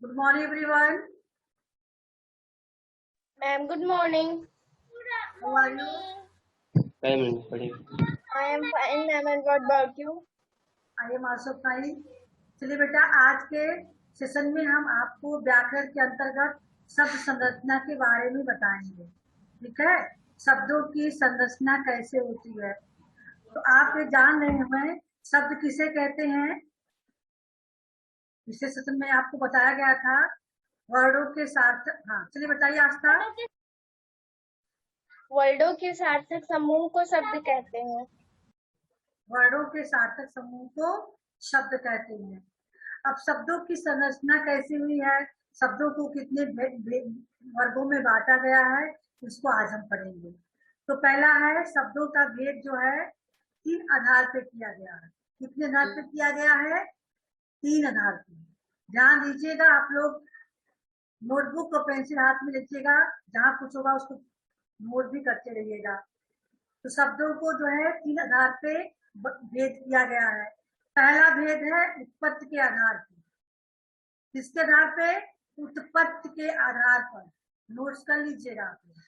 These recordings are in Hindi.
Good morning, everyone. Ma'am, good morning. How are you? I am fine, ma'am, and what about you? I am also fine. चलिए बेटा, आज के सेशन में हम आपको व्याकरण के अंतर्गत शब्द संरचना के बारे में बताएंगे। ठीक है, शब्दों की संरचना कैसे होती है। तो आप ये जान रहे हैं शब्द किसे कहते हैं। पिछले सेशन में आपको बताया गया था वर्णों के सार्थक। हाँ, चलिए बताइए आस्था। वर्डों के सार्थक समूह को शब्द कहते हैं। वर्णों के सार्थक समूह को शब्द कहते हैं। अब शब्दों की संरचना कैसी हुई है, शब्दों को कितने वर्गों में बांटा गया है, इसको आज हम पढ़ेंगे। तो पहला है, शब्दों का भेद जो है 3 आधार पे किया गया है। कितने आधार पे किया गया है? 3 आधार पे। ध्यान दीजिएगा, आप लोग नोटबुक और पेंसिल हाथ में लिखिएगा, जहाँ कुछ होगा उसको नोट भी करते रहिएगा। तो शब्दों को जो है 3 आधार पे भेद किया गया है। पहला भेद है उत्पत्ति के आधार पे। किसके आधार पे? उत्पत्ति के आधार पर। नोट्स कर लीजिएगा आप लोग।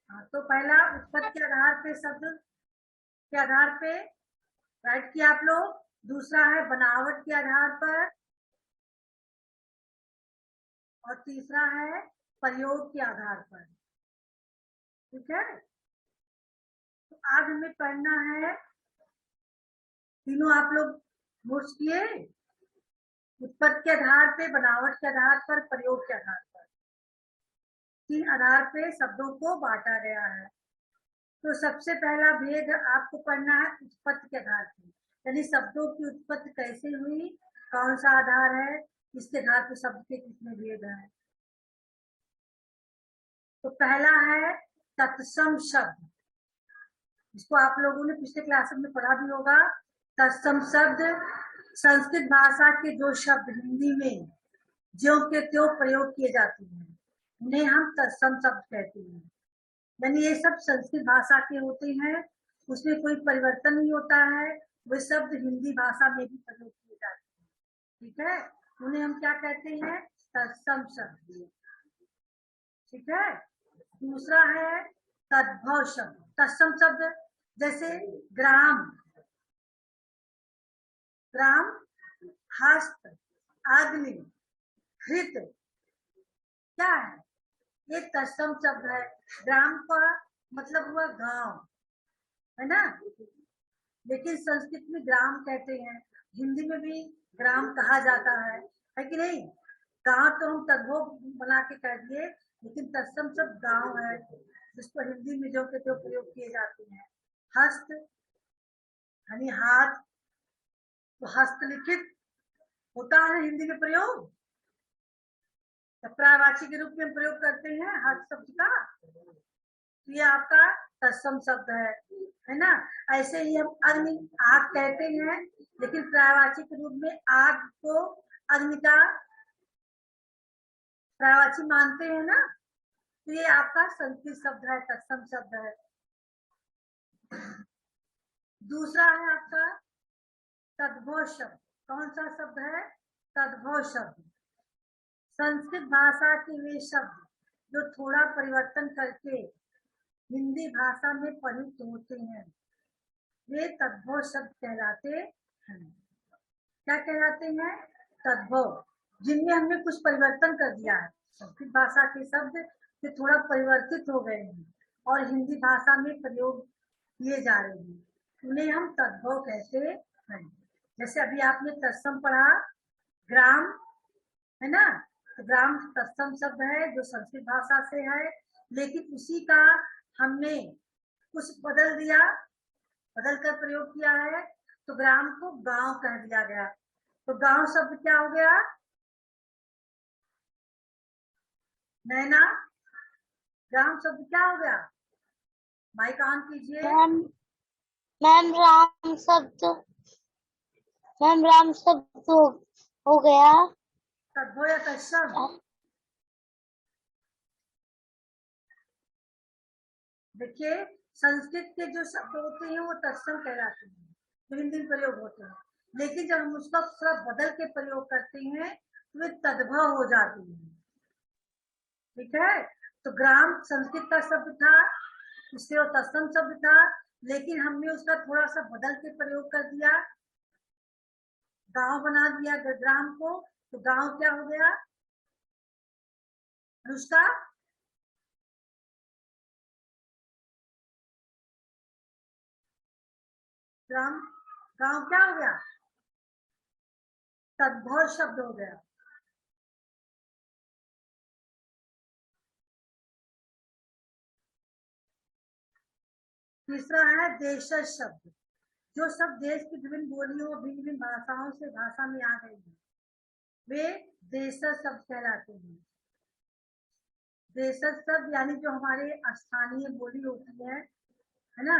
हाँ, तो पहला उत्पत्ति के आधार पे, शब्द के आधार पे राइट किया आप लोग। दूसरा है बनावट के आधार पर, और तीसरा है प्रयोग के आधार पर। ठीक है, तो आज हमें पढ़ना है तीनों। आप लोग नोट्स किए? उत्पत्ति के आधार पे, बनावट के आधार पर, प्रयोग के आधार पर। 3 आधार पे शब्दों को बांटा गया है। तो सबसे पहला भेद आपको पढ़ना है उत्पत्ति के आधार पे, यानी शब्दों की उत्पत्ति कैसे हुई, कौन सा आधार है, इसके आधार पे शब्द के कितने भेद हैं। तो पहला है तत्सम शब्द। इसको आप लोगों ने पिछले क्लास में पढ़ा भी होगा। तत्सम शब्द संस्कृत भाषा के जो शब्द हिंदी में ज्यों के त्यों प्रयोग किए जाते हैं, उन्हें हम तत्सम शब्द कहते हैं। यानी ये सब संस्कृत भाषा के होते हैं, उसमें कोई परिवर्तन नहीं होता है, वे शब्द हिंदी भाषा में भी प्रयोग किए जाते हैं। ठीक है, उन्हें हम क्या कहते हैं? तत्सम शब्द। ठीक है, दूसरा है तद्भव शब्द। तत्सम शब्द जैसे ग्राम, ग्राम, हस्त, अग्नि, हृत, क्या है? ये तत्सम शब्द है। ग्राम का मतलब हुआ गांव, है ना। लेकिन संस्कृत में ग्राम कहते हैं, हिंदी में भी ग्राम कहा जाता है कि नहीं। गांव तो हम तद्भव बना के कह दिए, लेकिन तत्सम शब्द गांव है, जिसको हिंदी में जो के जो प्रयोग किए जाते हैं। हस्त यानी हाथ, तो हस्तलिखित होता है हिंदी में प्रयोग, तो पर्यायवाची के रूप में प्रयोग करते हैं हस्त शब्द का। तो ये आपका तत्सम शब्द है ना। ऐसे ही हम अग्नि, आग कहते हैं, लेकिन पर्यायवाची के रूप में आग को अग्नि का पर्यायवाची मानते हैं ना। तो ये आपका संस्कृत शब्द है, तत्सम शब्द है। दूसरा है आपका तद्भव शब्द। कौन सा शब्द है? तद्भव शब्द। संस्कृत भाषा के वे शब्द जो थोड़ा परिवर्तन करके हिंदी भाषा में प्रयुक्त होते हैं, वे तद्भव शब्द कहलाते हैं। क्या कहलाते हैं? तद्भव, जिनमें हमने कुछ परिवर्तन कर दिया है। संस्कृत भाषा के शब्द जो थोड़ा परिवर्तित हो गए हैं और हिंदी भाषा में प्रयोग किए जा रहे हैं, उन्हें हम तद्भव कहते हैं। जैसे अभी आपने तत्सम पढ़ा, ग्राम, है ना। तो ग्राम तत्सम शब्द है जो संस्कृत भाषा से है, लेकिन उसी का हमने कुछ बदल दिया, बदल कर प्रयोग किया है, तो ग्राम को गांव कह दिया गया। तो गांव शब्द क्या हो गया? नैना, ग्राम शब्द क्या हो गया? माइक ऑन कीजिए। मैम राम शब्द, मैम राम शब्द हो गया। तद्भव या तत्सम? देखिए, संस्कृत के जो शब्द होते हैं वो तत्सम कहलाते हैं, जो हिंदी में प्रयोग होते हैं, लेकिन जब हम उसका थोड़ा बदल के प्रयोग करते हैं तो वे तद्भव हो जाते हैं। ठीक है, तो ग्राम संस्कृत का शब्द था, इससे वो तत्सम शब्द था, लेकिन हमने उसका थोड़ा सा बदल के प्रयोग कर दिया, गांव बना दिया ग्राम को, तो गांव क्या हो गया अनुष्का? ग्राम, गांव क्या हो गया? तद्भव शब्द हो गया। तीसरा है देशज शब्द, जो सब देश की विभिन्न बोलियों भिन्न भिन्न भाषाओं से भाषा में आ गई है, वे देशज शब्द कहलाते हैं। देशज शब्द यानी जो हमारे स्थानीय बोली होती है ना,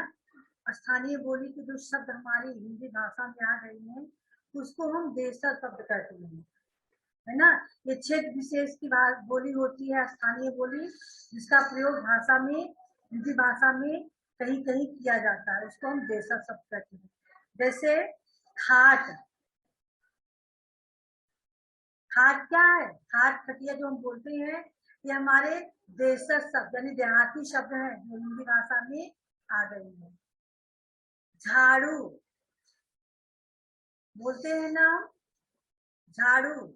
स्थानीय बोली के जो शब्द हमारी हिंदी भाषा में आ गई हैं, उसको हम देशज शब्द कहते हैं, है ना। ये क्षेत्र विशेष की बोली होती है, स्थानीय बोली, जिसका प्रयोग भाषा में, हिंदी भाषा में कहीं कहीं किया जाता है, उसको हम देशज शब्द कहते हैं। जैसे खाट, खाट क्या है? खाट खटिया जो हम बोलते हैं, ये हमारे देशज शब्द यानी देहाती शब्द है, जो हिंदी भाषा में आ गई है। झाड़ू बोलते हैं ना, झाड़ू,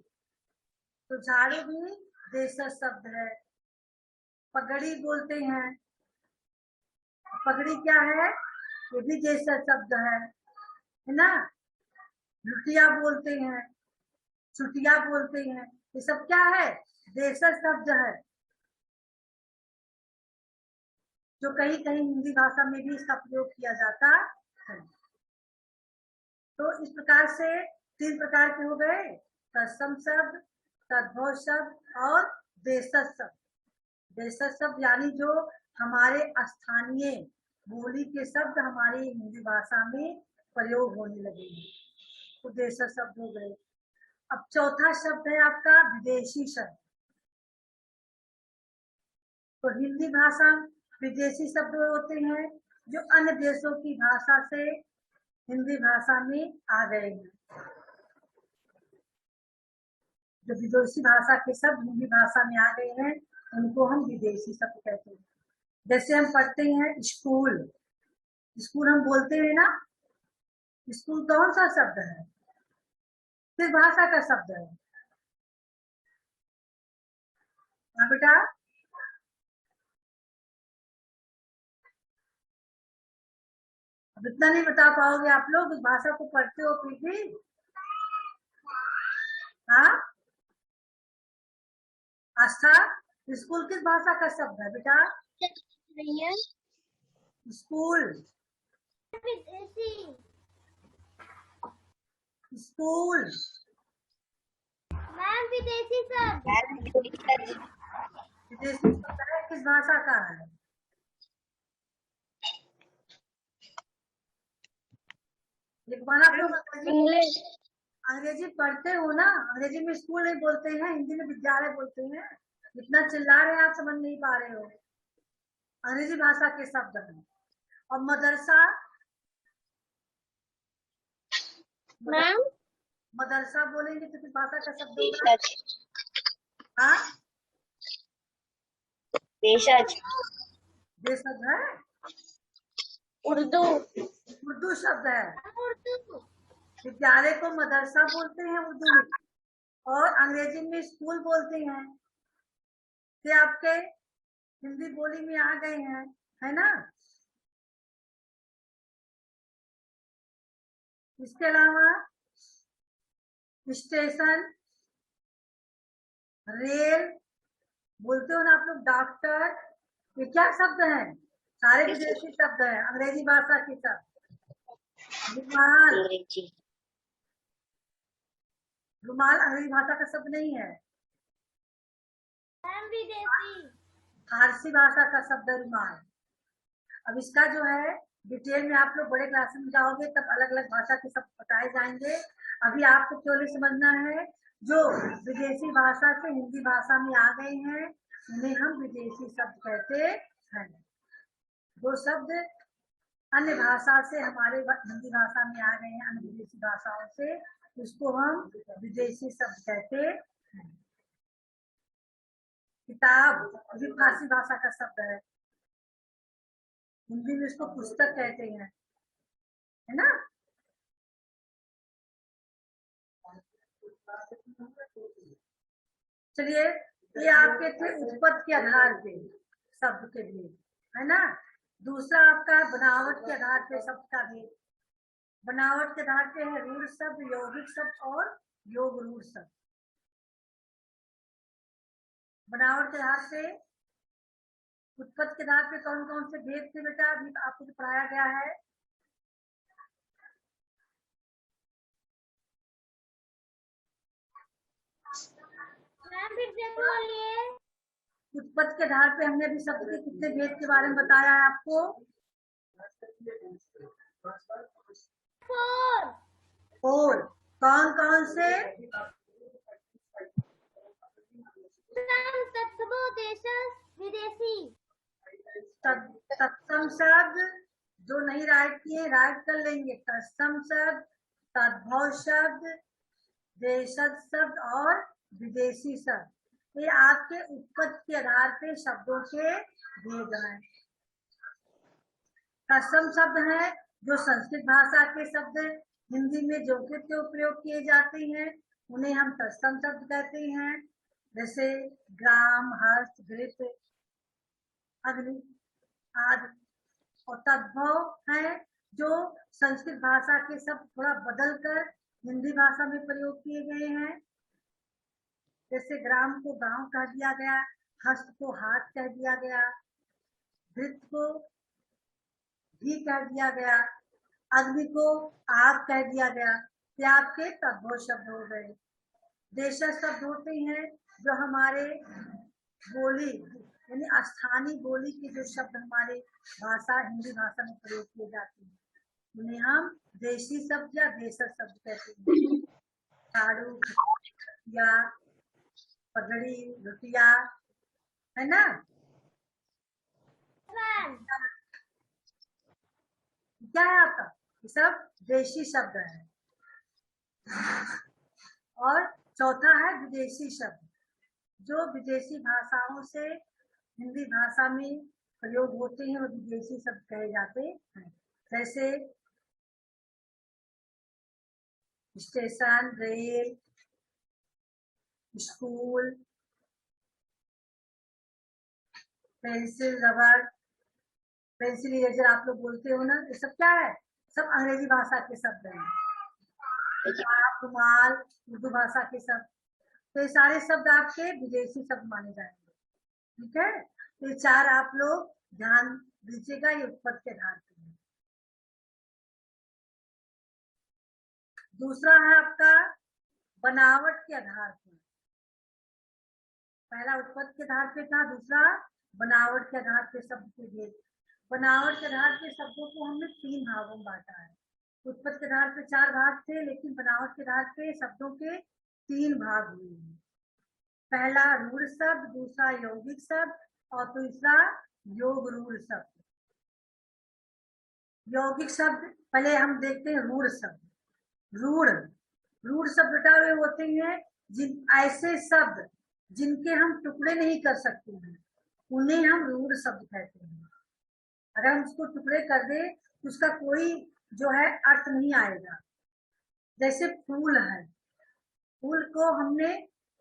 तो झाड़ू भी देशज शब्द है। पगड़ी बोलते हैं, पगड़ी क्या है? ये भी देशज शब्द है ना। लुटिया बोलते हैं, चुटिया बोलते हैं, ये सब क्या है? देशज शब्द है, जो कहीं कहीं हिंदी भाषा में भी इसका प्रयोग किया जाता है। तो इस प्रकार से 3 प्रकार के हो गए, तत्सम शब्द, तद्भव शब्द और देशज शब्द। देशज शब्द यानी जो हमारे स्थानीय बोली के शब्द हमारी हिंदी भाषा में प्रयोग होने लगे हैं, तो देशज शब्द हो गए। अब चौथा शब्द है आपका विदेशी शब्द। तो हिंदी भाषा विदेशी शब्द होते हैं जो अन्य देशों की भाषा से हिंदी भाषा में आ गए हैं। जो विदेशी भाषा के शब्द हिंदी भाषा में आ गए हैं, उनको हम विदेशी शब्द कहते हैं। जैसे हम पढ़ते हैं स्कूल, स्कूल हम बोलते हैं ना, स्कूल कौन सा शब्द है? किस भाषा का शब्द है? हाँ बेटा, अब इतना नहीं बता पाओगे आप लोग, इस भाषा को पढ़ते हो फिर भी? हाँ, आस्था, स्कूल किस भाषा का शब्द है बेटा? स्कूल, स्कूल मैम विदेशी शब्द। विदेशी शब्द है, किस भाषा का है? लिखवाना आप लोग इंग्लिश। अंग्रेजी पढ़ते हो ना, अंग्रेजी में स्कूल नहीं बोलते हैं, हिंदी में विद्यालय बोलते हैं। इतना चिल्ला रहे हैं आप, समझ नहीं पा रहे हो, अंग्रेजी भाषा के शब्द हैं। और मदरसा, मैम मदरसा बोलेंगे तो किस भाषा का शब्द होगा? हाँ, देशज, देशज है, उर्दू, उर्दू शब्द है। उर्दू, विद्यालय को मदरसा बोलते हैं उर्दू में, और अंग्रेजी में स्कूल बोलते हैं। ये आपके हिंदी बोली में आ गए हैं, है ना। इसके अलावा स्टेशन, रेल बोलते हो ना आप लोग, डॉक्टर, ये क्या शब्द हैं? सारे विदेशी शब्द हैं, अंग्रेजी भाषा के शब्द। रुमाल, रुमाल अंग्रेजी भाषा का शब्द नहीं है, मैम विदेशी, फारसी भाषा का शब्द है रुमाल। अब इसका जो है डिटेल में आप लोग बड़े क्लास में जाओगे तब अलग अलग भाषा के शब्द बताए जाएंगे। अभी आपको केवल समझना है जो विदेशी भाषा से हिंदी भाषा में आ गए हैं, उन्हें हम विदेशी शब्द कहते हैं। जो शब्द अन्य भाषा से हमारे हिंदी भाषा में आ गए हैं, अन्य विदेशी भाषाओं से, उसको हम विदेशी शब्द कहते हैं। किताब भी फारसी भाषा का शब्द है, हिंदी में इसको पुस्तक कहते हैं, है ना। चलिए, ये आपके थे उत्पत्ति के आधार पे शब्द के लिए, है ना। दूसरा आपका बनावट के आधार पे शब्द का भी, बनावट के आधार पे है रूढ़ शब्द, यौगिक शब्द और योग रूढ़ शब्द। बनावट के आधार पे, उत्पत्ति के आधार पे कौन कौन से भेद थे बेटा, अभी आपको जो पढ़ाया गया है। मैम फिर से बोलिए। उत्पत्ति के आधार पे हमने अभी शब्द के कितने भेद के बारे में बताया है आपको। 4। और कौन कौन से। तत्समो देशज विदेशी। तत्सम शब्द जो नहीं राइट किए राइट कर लेंगे। तत्सम शब्द, तद्भव शब्द, देशज शब्द और विदेशी शब्द, ये आपके उत्पत्ति के आधार पे शब्दों के भेद हैं। तत्सम शब्द है जो संस्कृत भाषा के शब्द हिंदी में जो के त्यों प्रयोग किए जाते हैं, उन्हें हम तत्सम शब्द कहते हैं। जैसे ग्राम, हस्त, घृत, अग्नि आदि। और तद्भव है जो संस्कृत भाषा के शब्द थोड़ा बदल कर हिंदी भाषा में प्रयोग किए गए हैं। जैसे ग्राम को गांव कह दिया गया, हस्त को हाथ कह दिया गया, घृत को घी कह दिया गया, अग्नि को आग कह दिया गया। ये आपके तद्भव शब्द हो गए। देशज शब्द होते हैं जो हमारे बोली यानी स्थानीय बोली के जो शब्द हमारे भाषा हिंदी भाषा में प्रयोग किए जाते हैं, उन्हें हम देशी शब्द या देशज शब्द कहते हैं। झाड़ू, या पगड़ी, रुपया, है ना। क्या है आपका, ये सब देशी शब्द है। और चौथा है विदेशी शब्द, जो विदेशी भाषाओं से हिंदी भाषा में प्रयोग होते हैं वो विदेशी शब्द कहे जाते हैं। जैसे station, rail, school, pencil, rubber, pencil, eraser आप लोग बोलते हो ना, ये सब क्या है, सब अंग्रेजी भाषा के शब्द हैं। रुमाल उर्दू भाषा के शब्द, तो ये सारे शब्द आपके विदेशी शब्द माने जाएंगे। ठीक है, तो ये चार आप लोग ध्यान दीजिएगा, ये उत्पत्ति के आधार पे है। दूसरा है आपका बनावट के आधार पर। पहला उत्पत्ति के आधार पे था, दूसरा बनावट के आधार पे शब्द के भेद। बनावट के आधार पे शब्दों को हमने 3 भागों में बांटा है। उत्पत्ति के आधार पे 4 भाग थे, लेकिन बनावट के आधार पे शब्दों के 3 भाग हुए हैं। पहला रूढ़ शब्द, दूसरा यौगिक शब्द और तीसरा योग रूढ़ शब्द। यौगिक शब्द पहले हम देखते हैं रूढ़ शब्द। रूढ़ शब्द बेटा वे होते हैं जिन ऐसे शब्द जिनके हम टुकड़े नहीं कर सकते हैं, उन्हें हम रूढ़ शब्द कहते हैं। अगर हम उसको टुकड़े कर दे तो उसका कोई जो है अर्थ नहीं आएगा। जैसे फूल है, फूल को हमने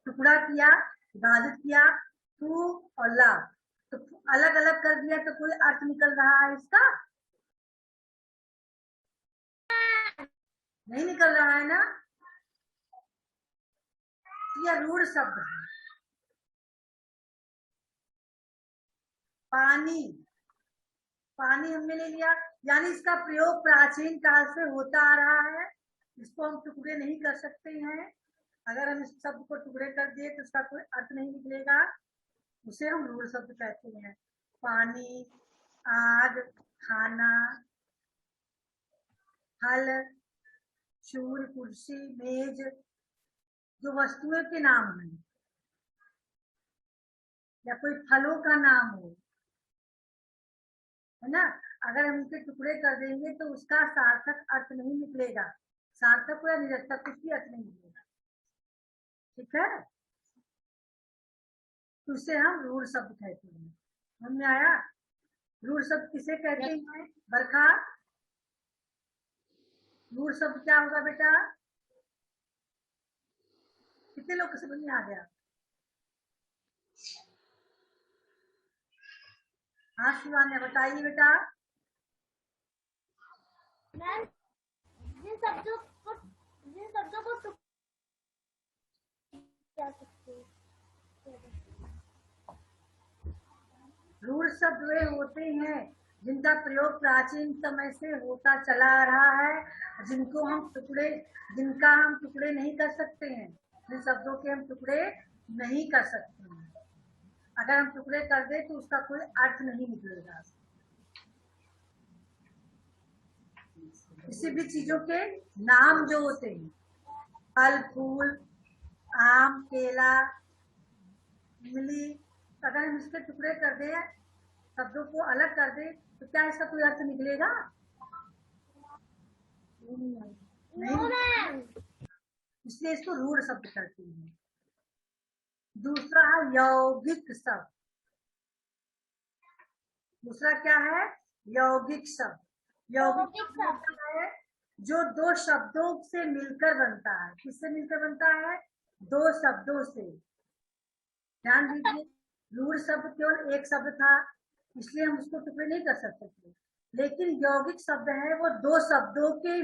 टुकड़ा किया, विभाजित किया, फू और ला, तो अलग अलग कर दिया तो कोई अर्थ निकल रहा है इसका, नहीं निकल रहा है ना। यह रूढ़ शब्द है। पानी, पानी हमने ले लिया, यानी इसका प्रयोग प्राचीन काल से होता आ रहा है, इसको हम टुकड़े नहीं कर सकते हैं। अगर हम इस शब्द को टुकड़े कर दिए तो उसका कोई अर्थ नहीं निकलेगा, उसे हम रूढ़ शब्द कहते हैं। पानी, आग, खाना, फल, चूर, कुर्सी, मेज, जो वस्तुओं के नाम हैं या कोई फलों का नाम हो, है ना। अगर हम उनके टुकड़े कर देंगे तो उसका सार्थक अर्थ नहीं निकलेगा, सार्थक या निरर्थक कुछ भी अर्थ नहीं निकलेगा, ठीक है। तो उसे हम रूढ़ शब्द कहते हैं। समझ में आया? रूढ़ शब्द किसे कहते हैं बरखा? रूढ़ शब्द क्या होगा बेटा? कितने लोग को समझ में आ गया? हाँ शिवान्या बताइए बेटा। मैम जिन शब्दों को क्या सकते हैं? रूढ़ शब्द वे होते हैं जिनका प्रयोग प्राचीन समय से होता चला आ रहा है, जिनका हम टुकड़े नहीं कर सकते हैं, जिन शब्दों के हम टुकड़े नहीं कर सकते हैं। अगर हम टुकड़े कर दे तो उसका कोई अर्थ नहीं निकलेगा। किसी भी चीजों के नाम जो होते हैं, फल फूल, आम केला इमली, अगर हम इसके टुकड़े कर दे, शब्दों को अलग कर दे, तो क्या इसका कोई अर्थ निकलेगा? नहीं, इसलिए इसको रूढ़ शब्द कहते हैं। दूसरा है यौगिक शब्द। दूसरा क्या है? यौगिक शब्द। यौगिक शब्द है जो दो शब्दों से मिलकर बनता है। किससे मिलकर बनता है? दो शब्दों से। ध्यान दीजिए, रूढ़ शब्द केवल एक शब्द था, इसलिए हम उसको टुकड़े नहीं कर सकते थे। लेकिन यौगिक शब्द है वो दो शब्दों के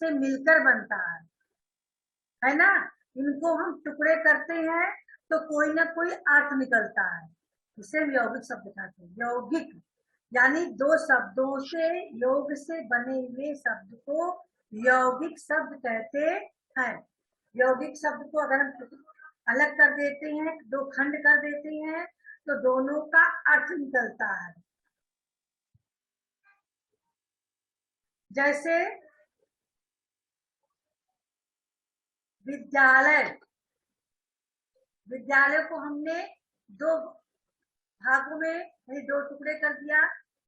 से मिलकर बनता है ना। इनको हम टुकड़े करते हैं तो कोई ना कोई अर्थ निकलता है, इसे हम यौगिक शब्द कहते हैं। यौगिक यानी दो शब्दों से, योग से बने हुए शब्द को यौगिक शब्द कहते हैं। यौगिक शब्द को अगर हम अलग कर देते हैं, दो खंड कर देते हैं, तो दोनों का अर्थ निकलता है। जैसे विद्यालय, विद्यालय को हमने दो भागों में यानी दो टुकड़े कर दिया,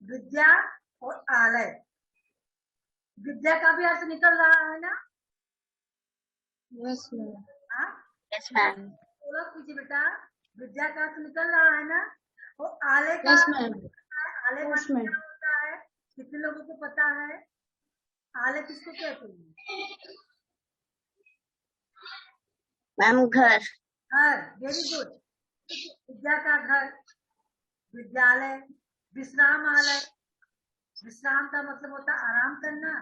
विद्या और आलय। विद्या का भी अर्थ निकल रहा है ना? Yes ma'am. हाँ, यस मैम। बोलो कीजिए बेटा, विद्या का अर्थ निकल रहा है ना। और आलय का यस मैम। आलय का क्या होता है? कितने लोगों को पता है आलय किसको कहते हैं? मैम घर। घर, वेरी गुड। विद्या का घर, विद्यालय। विश्रामालय, विश्राम का मतलब होता है आराम करना,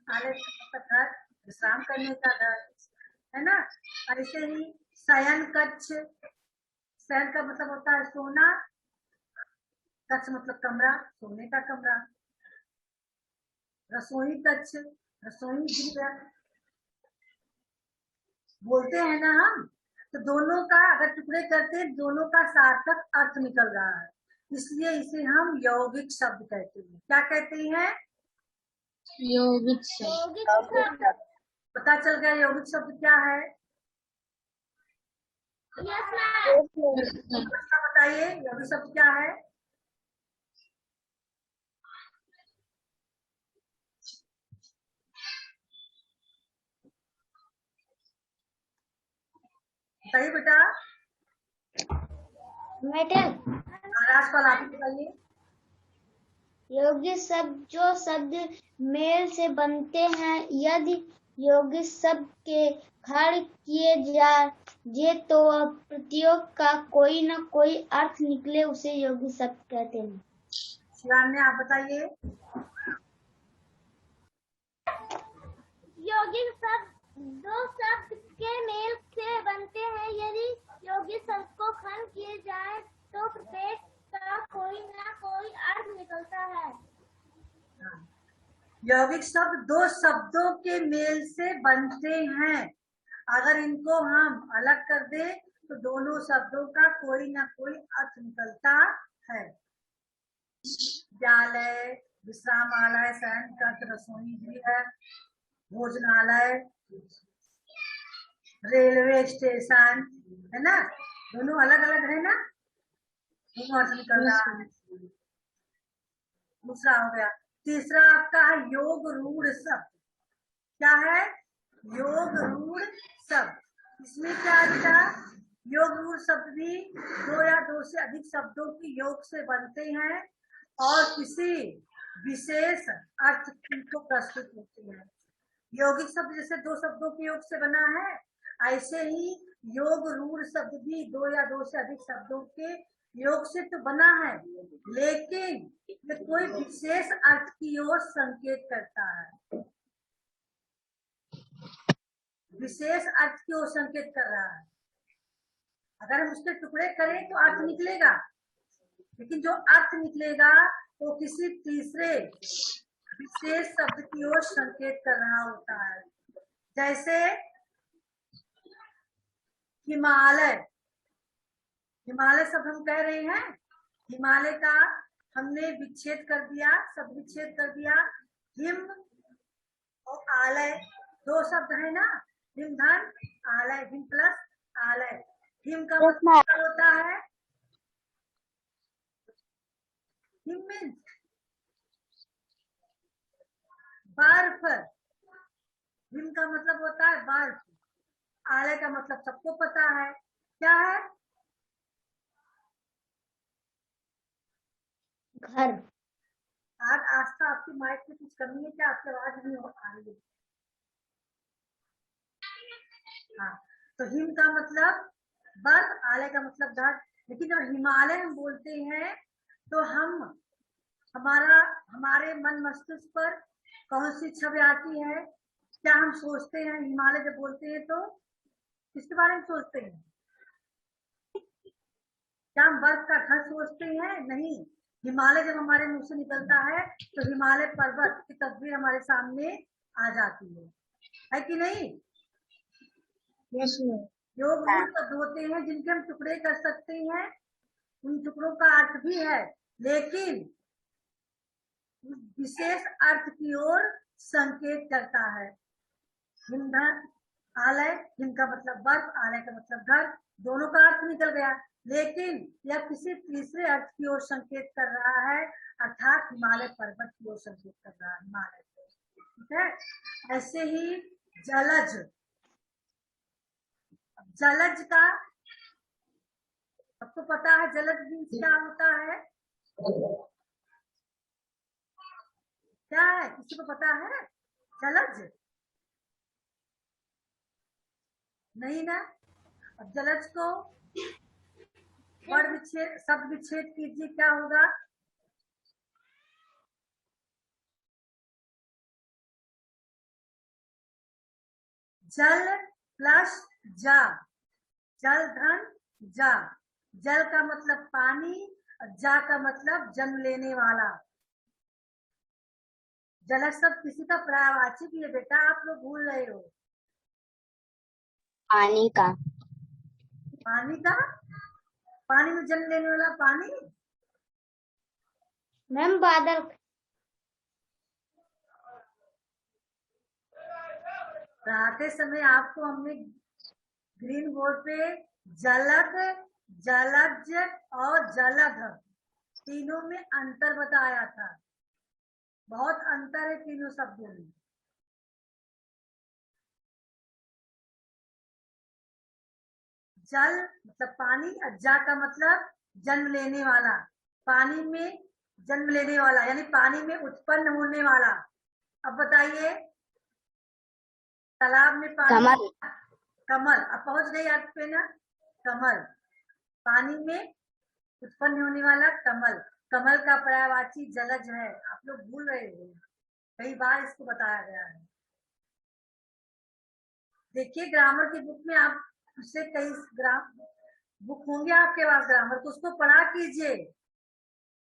आलय का मतलब घर, विश्राम करने का घर, है ना। ऐसे ही शयन कक्ष, शयन का मतलब होता है सोना, कक्ष मतलब कमरा, सोने का कमरा। रसोई कक्ष, रसोई गृह बोलते हैं ना हम। तो दोनों का अगर टुकड़े करते हैं, दोनों का सार्थक अर्थ निकल रहा है, इसलिए इसे हम यौगिक शब्द कहते हैं। क्या कहते हैं? यौगिक शब्द। पता चल गया यौगिक शब्द क्या है? बताइए यौगिक शब्द क्या है? बताइए बेटा। मैडम राजपाल आप बताइए। यौगिक शब्द जो शब्द मेल से बनते हैं, यदि यौगिक शब्द के खड़ किए जाए तो वह प्रयोग का कोई न कोई अर्थ निकले, उसे यौगिक शब्द कहते हैं। शिवान्या आप बताइए। यौगिक शब्द दो शब्द के मेल से बनते हैं, यदि यौगिक शब्द को खंड किए जाए तो प्रत्येक का कोई ना कोई अर्थ निकलता है। यौगिक शब्द दो शब्दों के मेल से बनते हैं, अगर इनको हम अलग कर दे तो दोनों शब्दों का कोई ना कोई अर्थ निकलता है। विद्यालय, विश्रामालय, शयन कक्ष, रसोई गृह, भोजनालय, रेलवे स्टेशन, है ना। दोनों अलग अलग है ना, दोनों अर्थ निकल रहा है। दूसरा हो गया। तीसरा आपका है योग रूढ़ शब्द। क्या है? योग रूढ़ शब्द। इसमें क्या आता? योग रूढ़ शब्द भी दो या दो से अधिक शब्दों की योग से बनते हैं और किसी विशेष अर्थ को प्रस्तुत होते हैं। यौगिक शब्द जैसे दो शब्दों के योग से बना है, ऐसे ही योग रूढ़ शब्द भी दो या दो से अधिक शब्दों के योग से तो बना है, लेकिन ये कोई विशेष अर्थ की ओर संकेत करता है। विशेष अर्थ की ओर संकेत कर रहा है। अगर हम उसके टुकड़े करें तो अर्थ निकलेगा, लेकिन जो अर्थ निकलेगा वो किसी तीसरे विशेष शब्द की ओर संकेत कर रहा होता है। जैसे हिमालय, हिमालय शब्द हम कह रहे हैं, हिमालय का हमने विच्छेद कर दिया, शब्द विच्छेद कर दिया। हिम और आलय दो शब्द है ना, हिम धन आलय, हिम प्लस आलय। हिम का मतलब क्या होता है? हिम मीन्स बर्फ। हिम का मतलब होता है बर्फ। आलय का मतलब सबको पता है, क्या है? घर। आज आस्था आपकी माइक में कुछ कमी है क्या? आपकी आवाज नहीं हो पा रही है। हाँ, तो हिम का मतलब बर्फ, आलय का मतलब घर। लेकिन जब हिमालय हम बोलते हैं तो हमारे मन मस्तिष्क पर कौन सी छवि आती है? क्या हम सोचते हैं हिमालय जब बोलते हैं तो किसके बारे में सोचते हैं? क्या हम बर्फ का घर सोचते हैं? नहीं। हिमालय जब हमारे मुंह से निकलता है तो हिमालय पर्वत की तस्वीर हमारे सामने आ जाती है कि नहीं? योग रूढ़ शब्द होते हैं जिनके हम टुकड़े कर सकते हैं, उन टुकड़ों का अर्थ भी है, लेकिन विशेष अर्थ की ओर संकेत करता है। हिमधन आलय, हिम का मतलब बर्फ, आलय का मतलब घर, दोनों का अर्थ निकल गया, लेकिन यह किसी तीसरे अर्थ की ओर संकेत कर रहा है, अर्थात हिमालय पर्वत की ओर संकेत कर रहा है, हिमालय को। ठीक है। ऐसे ही जलज, जलज का सबको पता है, जलज मीन्स क्या होता है? क्या है, किसी को पता है? जलज नहीं ना। अब जलज को वर्ड विच्छेद, शब्द विच्छेद कीजिए, क्या होगा? जल प्लस जा, जल धन जा। जल का मतलब पानी और जा का मतलब जन्म लेने वाला। जल शब्द किसी का पर्यायवाची भी है बेटा, आप लोग भूल रहे हो। पानी का। पानी का, पानी में जन्म लेने वाला पानी। मैम बादल। पढ़ाते समय आपको हमने ग्रीन बोर्ड पे जलद, जलज और जलध तीनों में अंतर बताया था। बहुत अंतर है तीनों शब्दों में। जल मतलब पानी, जा का मतलब जन्म लेने वाला, पानी में जन्म लेने वाला यानी पानी में उत्पन्न होने वाला। अब बताइए, तालाब में पानी, कमल, कमल। अब पहुंच गई अर्थ पे ना, कमल, पानी में उत्पन्न होने वाला कमल। कमल का पर्यायवाची जलज है, आप लोग भूल रहे हो, कई बार इसको बताया गया है। देखिए ग्रामर की बुक में आप उससे कई बुक होंगे आपके पास ग्रामर, तो उसको पढ़ा कीजिए।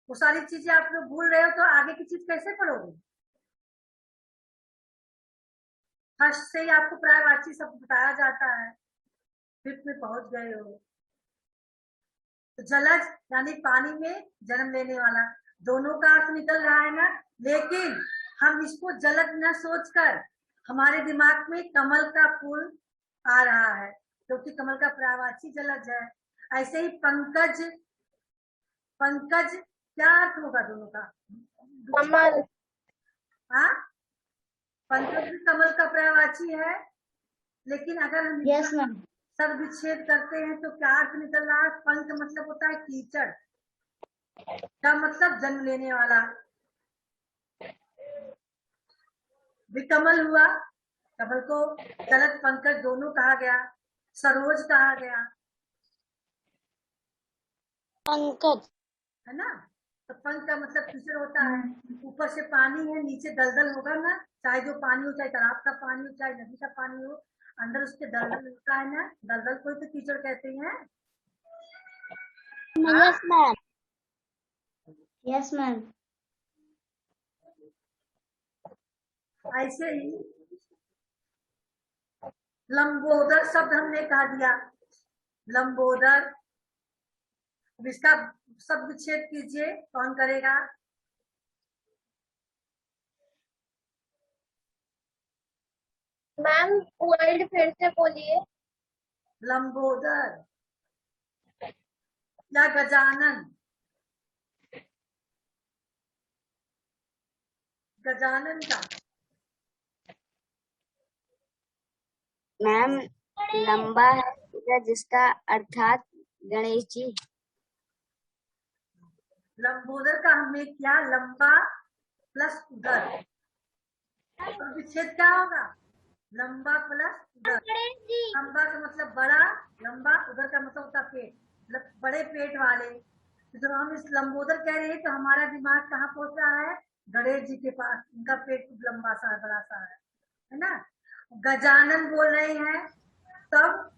वो सारी चीजें आप लोग भूल रहे हो तो आगे की चीज कैसे पढ़ोगे? फर्स्ट से ही आपको पर्यायवाची सब बताया जाता है, फिफ्थ में पहुंच गए हो। तो जलज यानी पानी में जन्म लेने वाला, दोनों का अर्थ निकल रहा है ना, लेकिन हम इसको जलज न सोचकर हमारे दिमाग में कमल का फूल आ रहा है, क्योंकि कमल का पर्यायवाची जलज है। ऐसे ही पंकज, पंकज क्या अर्थ होगा दोनों का? कमल। हाँ, पंकज भी कमल का पर्यायवाची है, लेकिन अगर हम यस मैम। शब्द विच्छेद करते हैं तो क्या अर्थ निकल रहा है? पंक मतलब होता है कीचड़, का मतलब जन्म लेने वाला। विकमल हुआ, कमल को शरद पंकज दोनों कहा गया, सरोज कहा गया, पंकज। है ना। तो पंक का मतलब कीचड़ होता है, ऊपर से पानी है, नीचे दलदल होगा ना, चाहे जो पानी हो, चाहे तालाब का पानी हो, चाहे नदी का पानी हो, अंदर उसके दलदल होता है ना, दलदल को ही तो कीचड़ कहते हैं। हाँ? Yes ma'am. Yes ma'am. ऐसे ही लंबोदर शब्द हमने कहा दिया, लंबोदर। अब इसका शब्द विच्छेद कीजिए, कौन करेगा? मैम वर्ड फिर से बोलिए। लंबोदर या गजानन, गजानन का मैम लंबा है जिसका अर्थात गणेश जी। लंबोदर का हमने किया लंबा प्लस उदर, तो विच्छेद क्या होगा? लंबा प्लस उदर। लंबा का मतलब बड़ा, लंबा, उदर का मतलब होता पेट, मतलब बड़े पेट वाले। तो जब हम इस लंबोदर कह रहे हैं तो हमारा दिमाग कहाँ पहुंचा है? गणेश जी के पास, उनका पेट लंबा सा है, बड़ा सा है ना। गजानन बोल रहे हैं, तब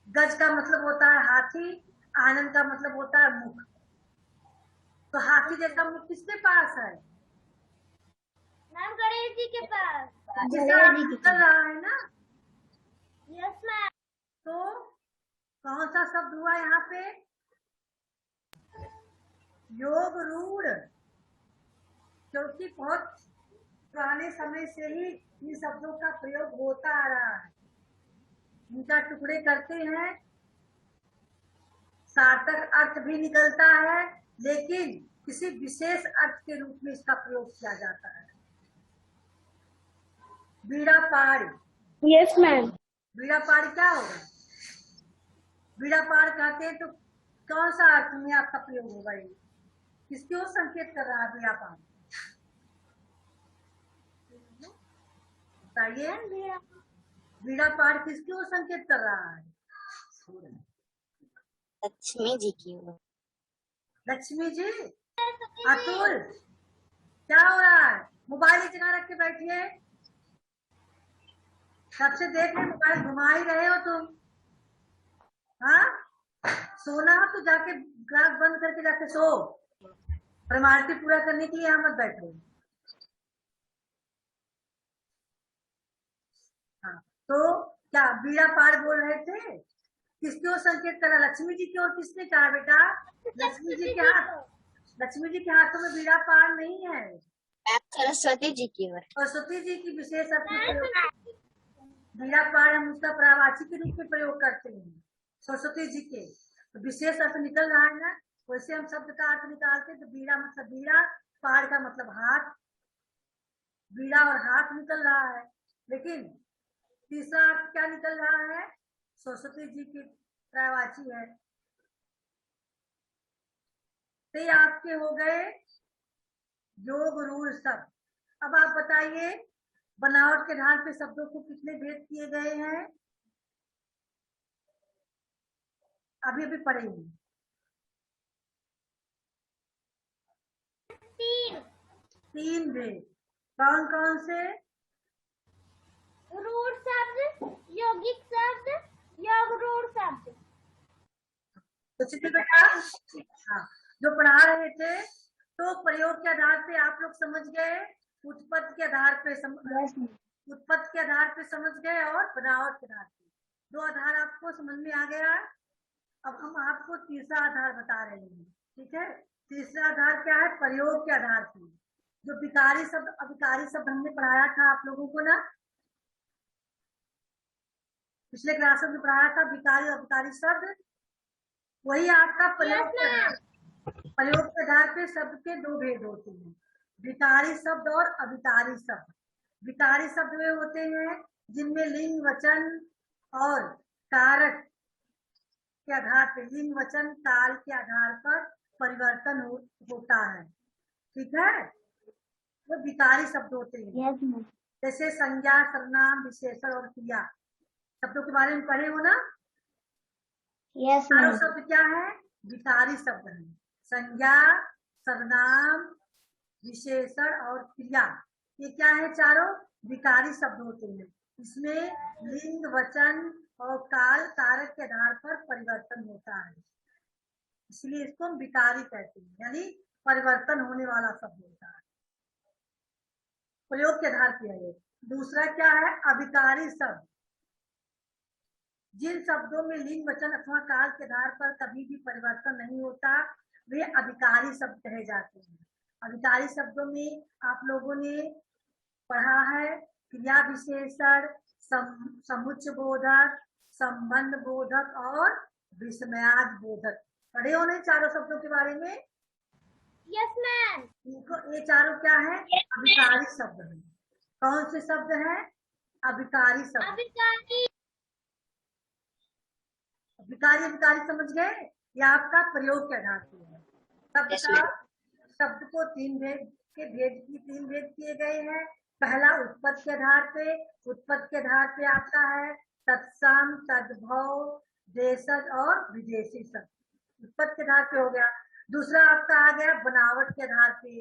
गज का मतलब होता है हाथी, आनंद का मतलब होता है मुख। तो हाथी जैसा मुख किसके पास है? मैम गणेश जी के पास। जिसका अर्थ निकल रहा है ना। Yes ma'am. तो कौन सा शब्द हुआ यहाँ पे? योग रूढ़, क्योंकि बहुत पुराने समय से ही इन शब्दों का प्रयोग होता आ रहा है, इनका टुकड़े करते हैं, सार्थक अर्थ भी निकलता है, लेकिन किसी विशेष अर्थ के रूप में इसका प्रयोग किया जाता है। बीड़ा पार, यस मैम। बीड़ा पार क्या होगा? बीड़ा पार कहते हैं तो कौन सा अर्थ में आपका प्रयोग होगा? ये किसकी ओर संकेत कर रहा है बीड़ा पार? बताइए, बीड़ा पार किसकी ओर संकेत कर रहा है? लक्ष्मी जी की ओर। लक्ष्मी जी। अतुल, क्या हो रहा है? मोबाइल एक जगह रख के बैठिए, सबसे देख रहे मोबाइल घुमा ही रहे हो तुम। हाँ, सोना हो तो जाके ग्लास बंद करके जाके सो, फॉर्मेलिटी पूरा करने के लिए यहाँ मत बैठो। हाँ, तो क्या बीड़ा पार बोल रहे थे? किसकी ओर संकेत करा? लक्ष्मी जी की ओर। किसने कहा बेटा? लक्ष्मी जी के हाथ, लक्ष्मी जी के हाथों में बीड़ा पार नहीं है, सरस्वती जी की ओर। सरस्वती जी की विशेष अर्थ में प्रयोग। बीड़ा पार हम उसका पर्यायवाची के रूप में प्रयोग करते हैं, सरस्वती जी के। तो विशेष अर्थ निकल रहा है ना, वैसे हम शब्द का अर्थ निकालते हैं तो बीड़ा मतलब बीड़ा, पार का मतलब हाथ, बीड़ा और हाथ निकल रहा है। लेकिन तीसरा अर्थ क्या निकल रहा है? सरस्वती जी की पर्यायवाची है। तो ये आपके हो गए योग रूढ़ शब्द। अब आप बताइए, बनावट के आधार पे शब्दों को कितने भेद किए गए हैं? अभी अभी पढ़ेंगे। 3 भेद। कौन कौन से? रूढ़ शब्द, यौगिक शब्द, योग रूढ़ शब्द। कुछ भी बेटा। हाँ, जो पढ़ा रहे थे तो प्रयोग के आधार पे आप लोग समझ गए, उत्पत्ति के आधार पे उत्पत्ति के आधार पे समझ गए, और बनावट के आधार पे। 2 आधार आपको समझ में आ गया। अब हम आपको तीसरा आधार बता रहे हैं, ठीक है। तीसरा आधार क्या है? प्रयोग के आधार पे। जो विकारी शब्द अविकारी शब्द हमने पढ़ाया था आप लोगों को ना, पिछले क्लास में पढ़ाया था विकारी और अविकारी शब्द, वही आपका प्रयोग के आधार। प्रयोग के आधार पे शब्द के दो भेद होते हैं, विकारी शब्द और अविकारी शब्द। विकारी शब्द वे होते हैं जिनमें लिंग वचन और कारक के आधार पर, लिंग वचन काल के आधार पर परिवर्तन होता है। ठीक है, वो विकारी शब्द होते हैं। Yes ma'am. जैसे संज्ञा, सर्वनाम, विशेषण और क्रिया शब्दों के बारे में पढ़े हो ना। यस चारों मैम। शब्द क्या है? विकारी शब्द है। संज्ञा, सर्वनाम, विशेषण और क्रिया, ये क्या है? चारों विकारी शब्द होते हैं। इसमें लिंग, वचन और काल, कारक के आधार पर परिवर्तन होता है, इसलिए इसको हम विकारी कहते हैं, यानी परिवर्तन होने वाला शब्द होता है। प्रयोग के आधार पर है। दूसरा क्या है? अविकारी शब्द। जिन शब्दों में लिंग, वचन अथवा काल के आधार पर कभी भी परिवर्तन नहीं होता, वे अविकारी शब्द कहे जाते हैं। अविकारी शब्दों में आप लोगों ने पढ़ा है क्रिया विशेषण, समुच्चय बोधक, संबंध बोधक और विस्मयाद बोधक। पढ़े हो नहीं चारों शब्दों के बारे में? Yes ma'am. इनको, ये चारों क्या है? अविकारी शब्द है। कौन से शब्द है? अविकारी शब्द। विकारी विकारी समझ गए? यह आपका प्रयोग के आधार पर है। शब्द को तीन भेद किए गए हैं। पहला उत्पत्ति के आधार पे, उत्पत्ति के आधार पे आपका है तत्सम, तद्भव, देशज और विदेशी शब्द, उत्पत्ति के आधार पे हो गया। दूसरा आपका आ गया बनावट के आधार पे,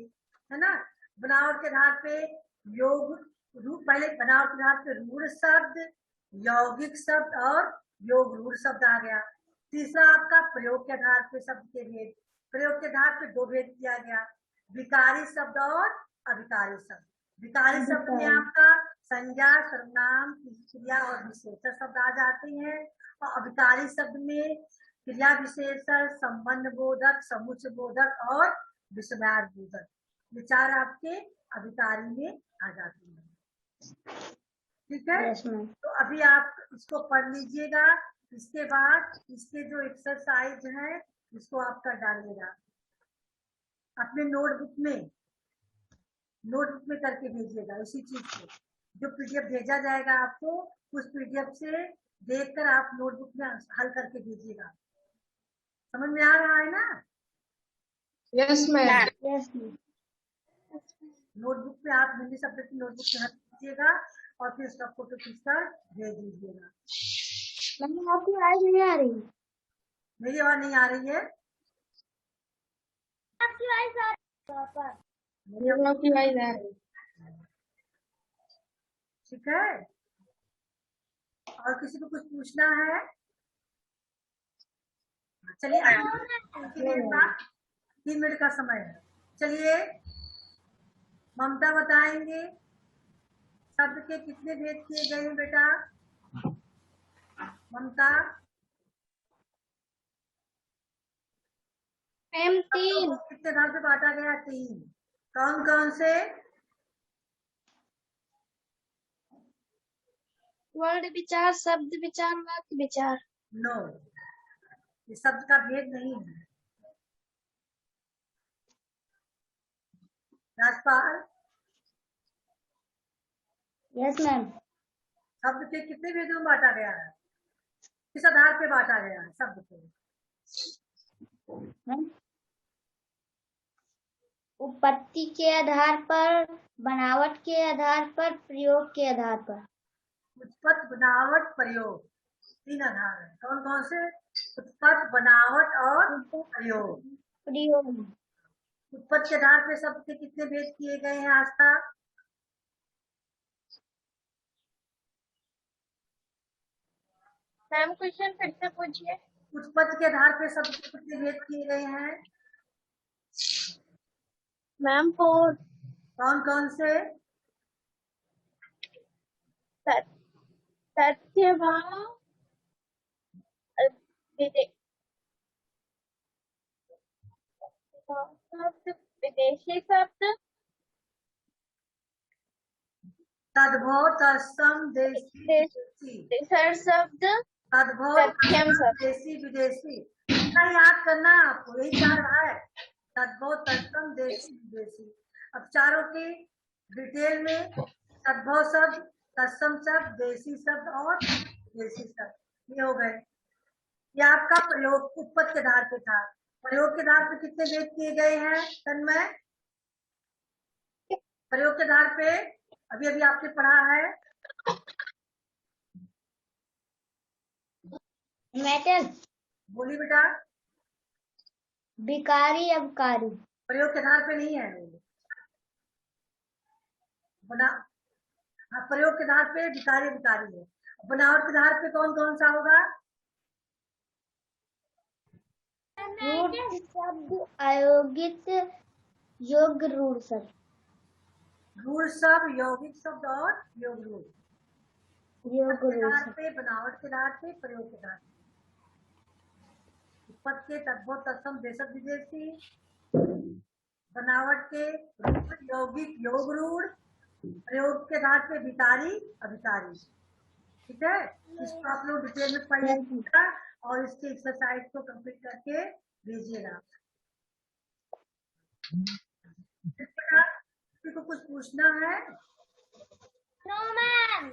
है ना। बनावट के आधार पे योग रूप, पहले बनावट के आधार पे रूढ़ शब्द, यौगिक शब्द और योग रूढ़ शब्द आ गया। तीसरा आपका प्रयोग के आधार पे शब्द के भेद, प्रयोग के आधार पे दो भेद किया गया, विकारी शब्द और अविकारी शब्द। विकारी शब्द में आपका संज्ञा, सर्वनाम, क्रिया और विशेषण शब्द आ जाते हैं, और अविकारी शब्द में क्रिया विशेषण, संबंध बोधक, समुच्चय बोधक और विस्मयार्थ बोधक, ये चार आपके अविकारी में आ जाते हैं। ठीक है, तो अभी आप इसको पढ़ लीजिएगा। इसके बाद इसके जो एक्सरसाइज है इसको आप कर डालिएगा अपने नोटबुक में करके भेजिएगा। इसी चीज को जो पीडीएफ भेजा जाएगा आपको, उस पीडीएफ से देखकर आप नोटबुक में हल करके भेजिएगा। समझ में आ रहा है ना? Yes ma'am. Yes ma'am. Notebook पे आप हिंदी शब्द की नोटबुक में हल कीजिएगा और फिर उसका फोटो खींचकर भेज दीजिएगा। मैम आपकी आवाज नहीं आ रही। मेरी आवाज नहीं आ रही है? आपकी आवाज आ रही है। आपकी आवाज आ रही है। ठीक है, और किसी को कुछ पूछना है? चलिए 3 मिनट का समय है। चलिए ममता बताएंगे शब्द के कितने भेद किए गए हैं बेटा? ममता? मैम 3। कितने भाग में बांटा गया? 3। कौन कौन से? वर्ड विचार, शब्द विचार, वाक्य विचार। नो, ये शब्द का भेद नहीं है। राजपाल? Yes ma'am. शब्द के कितने भेदों में बांटा गया है? किस आधार पे बांटा गया है शब्द को? उत्पत्ति के आधार पर, बनावट के आधार पर, प्रयोग के आधार पर। उत्पत्ति, बनावट, प्रयोग, 3 आधार है। कौन कौन से? उत्पत्ति, बनावट और प्रयोग। प्रयोग। उत्पत्ति के आधार पे शब्द के कितने भेद किए गए हैं आज तक? मैम क्वेश्चन फिर से पूछिए। उत्पत्ति के आधार पे शब्द के कितने भेद किए गए हैं? मैम 4। कौन कौन से? सत्य भाव, विदेशी शब्द, तद्भव, तत्सम, देशी, विसर्ग शब्द, तद्भव, सत्यम शब्द। देशी, विदेशी। इतना याद करना आपको, यही 4 है। तद्भव तत्सम देशी विदेशी। अब चारों की डिटेल में तद्भव शब्द, तत्सम शब्द, देशी शब्द और विदेशी शब्द ये हो गए। ये आपका प्रयोग उत्पत्ति के आधार पे था। प्रयोग के आधार पे कितने भेद किए गए हैं तन्मय? प्रयोग के आधार पे अभी अभी आपने पढ़ा है मैटर, बोली बेटा। विकारी, अवकारी। प्रयोग के आधार पे नहीं है बना। हाँ, प्रयोग के आधार पे विकारी विकारी है। बनावट के आधार पे कौन कौन सा होगा? रूढ़ शब्द, अयोगित, योग रूढ़ शब्द। रूढ़ शब्द, यौगिक शब्द और योग रूढ़। योग के रूढ़ आधार शब्द। पे, बनावट के आधार पे, प्रयोग के आधार पे। उत्पत्ति के तद्भव तत्सम देशज विदेशी, बनावट के रूढ़ यौगिक योग रूढ़, प्रयोग के आधार पे विकारी अभिकारी। ठीक है, इसको आप लोग डिटेल में पढ़िएगा और इसके एक्सरसाइज को कंप्लीट करके भेजिएगा। किसी को कुछ पूछना है? No ma'am.